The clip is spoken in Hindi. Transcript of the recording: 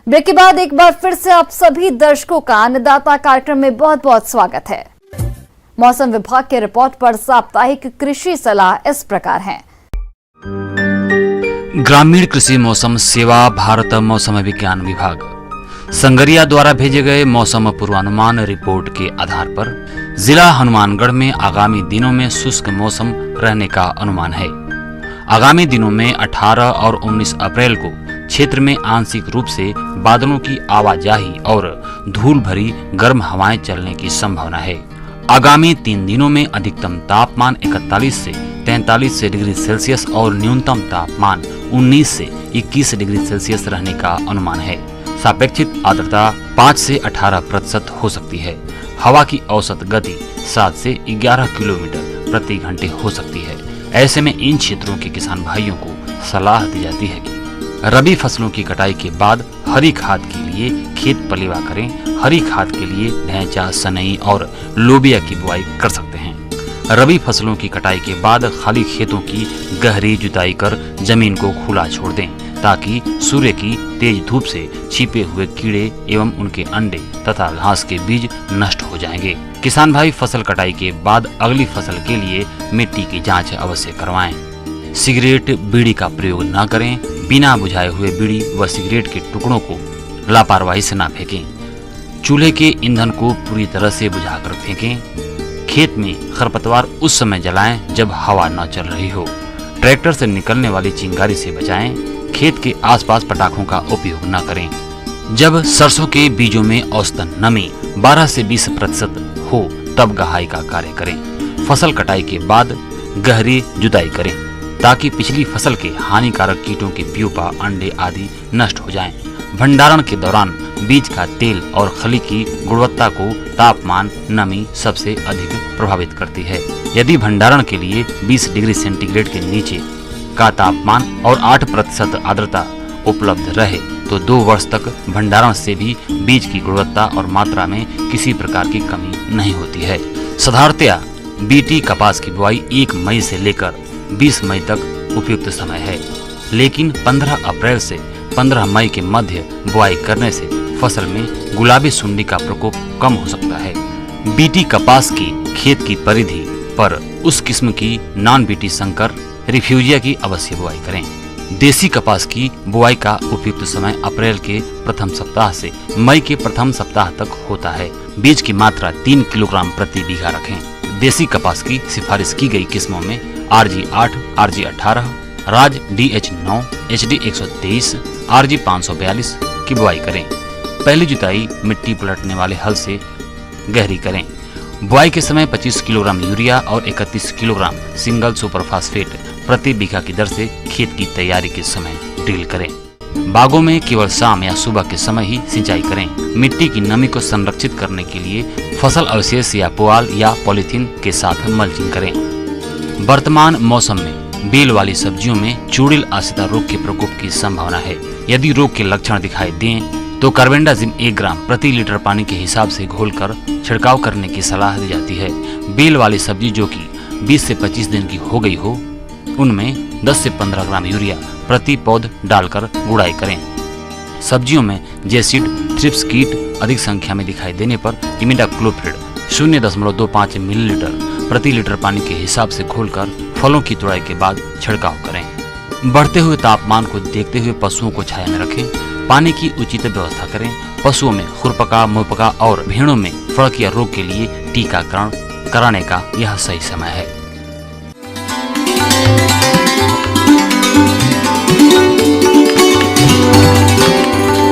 ब्रेक के बाद एक बार फिर से आप सभी दर्शकों का अन्नदाता कार्यक्रम में बहुत बहुत स्वागत है। मौसम विभाग के रिपोर्ट पर साप्ताहिक कृषि सलाह इस प्रकार है। ग्रामीण कृषि मौसम सेवा भारत मौसम विज्ञान विभाग संगरिया द्वारा भेजे गए मौसम पूर्वानुमान रिपोर्ट के आधार पर जिला हनुमानगढ़ में आगामी दिनों में शुष्क मौसम रहने का अनुमान है। आगामी दिनों में 18 और 19 अप्रैल को क्षेत्र में आंशिक रूप से बादलों की आवाजाही और धूल भरी गर्म हवाएं चलने की संभावना है। आगामी 3 दिनों में अधिकतम तापमान 41 से 43 डिग्री सेल्सियस और न्यूनतम तापमान 19 से 21 डिग्री सेल्सियस रहने का अनुमान है। सापेक्षिक आर्द्रता 5 से 18% हो सकती है। हवा की औसत गति 7 से 11 किलोमीटर प्रति घंटे हो सकती है। ऐसे में इन क्षेत्रों के किसान भाइयों को सलाह दी जाती है कि रबी फसलों की कटाई के बाद हरी खाद के लिए खेत पलेवा करें। हरी खाद के लिए ढैंचा, सनई और लोबिया की बुआई कर सकते हैं। रबी फसलों की कटाई के बाद खाली खेतों की गहरी जुताई कर जमीन को खुला छोड़ दें ताकि सूर्य की तेज धूप से छिपे हुए कीड़े एवं उनके अंडे तथा घास के बीज नष्ट हो जाएंगे। किसान भाई फसल कटाई के बाद अगली फसल के लिए मिट्टी की जांच अवश्य करवाएं। सिगरेट, बीड़ी का प्रयोग न करें। बिना बुझाए हुए बीड़ी व सिगरेट के टुकड़ों को लापरवाही से न फेंकें। चूल्हे के ईंधन को पूरी तरह से बुझाकर फेंकें। खेत में खरपतवार उस समय जलाएं जब हवा न चल रही हो। ट्रैक्टर से निकलने वाली चिंगारी से बचाएं। खेत के आसपास पटाखों का उपयोग न करें। जब सरसों के बीजों में औसतन नमी 12 से 20% हो तब गहाई का कार्य करें। फसल कटाई के बाद गहरी जुताई करें ताकि पिछली फसल के हानिकारक कीटों के प्यूपा, अंडे आदि नष्ट हो जाएं। भंडारण के दौरान बीज का तेल और खली की गुणवत्ता को तापमान, नमी सबसे अधिक प्रभावित करती है। यदि भंडारण के लिए 20 डिग्री सेंटीग्रेड के नीचे का तापमान और 8% आर्द्रता उपलब्ध रहे तो 2 वर्ष तक भंडारण से भी बीज की गुणवत्ता और मात्रा में किसी प्रकार की कमी नहीं होती है। साधारणतया बीटी कपास की बुआई 1 मई से लेकर 20 मई तक उपयुक्त समय है, लेकिन 15 अप्रैल से 15 मई के मध्य बुआई करने से फसल में गुलाबी सुंडी का प्रकोप कम हो सकता है। बीटी कपास की खेत की परिधि पर उस किस्म की नॉन बीटी संकर रिफ्यूजिया की अवश्य बुआई करें। देसी कपास की बुआई का उपयुक्त समय अप्रैल के प्रथम सप्ताह से मई के प्रथम सप्ताह तक होता है। बीज की मात्रा 3 किलोग्राम प्रति बीघा रखें। देसी कपास की सिफारिश की गई किस्मों में RG 8, RG 18, राज DH 9, HD 123, RG 542 की बुआई करें। पहली जुताई मिट्टी पलटने वाले हल से गहरी करें। बुआई के समय 25 किलोग्राम यूरिया और 31 किलोग्राम सिंगल सुपर फास्फेट प्रति बीघा की दर से खेत की तैयारी के समय ड्रिल करें। बागों में केवल शाम या सुबह के समय ही सिंचाई करें। मिट्टी की नमी को संरक्षित करने के लिए फसल अवशेष या पुआल या पॉलीथीन के साथ मल्चिंग करें। वर्तमान मौसम में बेल वाली सब्जियों में चूड़िल आश्रिता रोग के प्रकोप की संभावना है। यदि रोग के लक्षण दिखाई दें तो कार्बेंडाजिम 1 ग्राम प्रति लीटर पानी के हिसाब से घोलकर छिड़काव करने की सलाह दी जाती है। बेल वाली सब्जी जो कि 20 से 25 दिन की हो गई हो उनमें 10 से 15 ग्राम यूरिया प्रति पौध डालकर गुड़ाई करें। सब्जियों में जेसिड, थ्रिप्स कीट अधिक संख्या में दिखाई देने पर इमिडाक्लोप्रिड 0.25 मिलीलीटर प्रति लीटर पानी के हिसाब से घोलकर फलों की तुड़ाई के बाद छिड़काव करें। बढ़ते हुए तापमान को देखते हुए पशुओं को छाया में रखें। पानी की उचित व्यवस्था करें। पशुओं में खुरपका, मुहपका और भेड़ों में फड़किया रोग के लिए टीकाकरण कराने का यह सही समय है।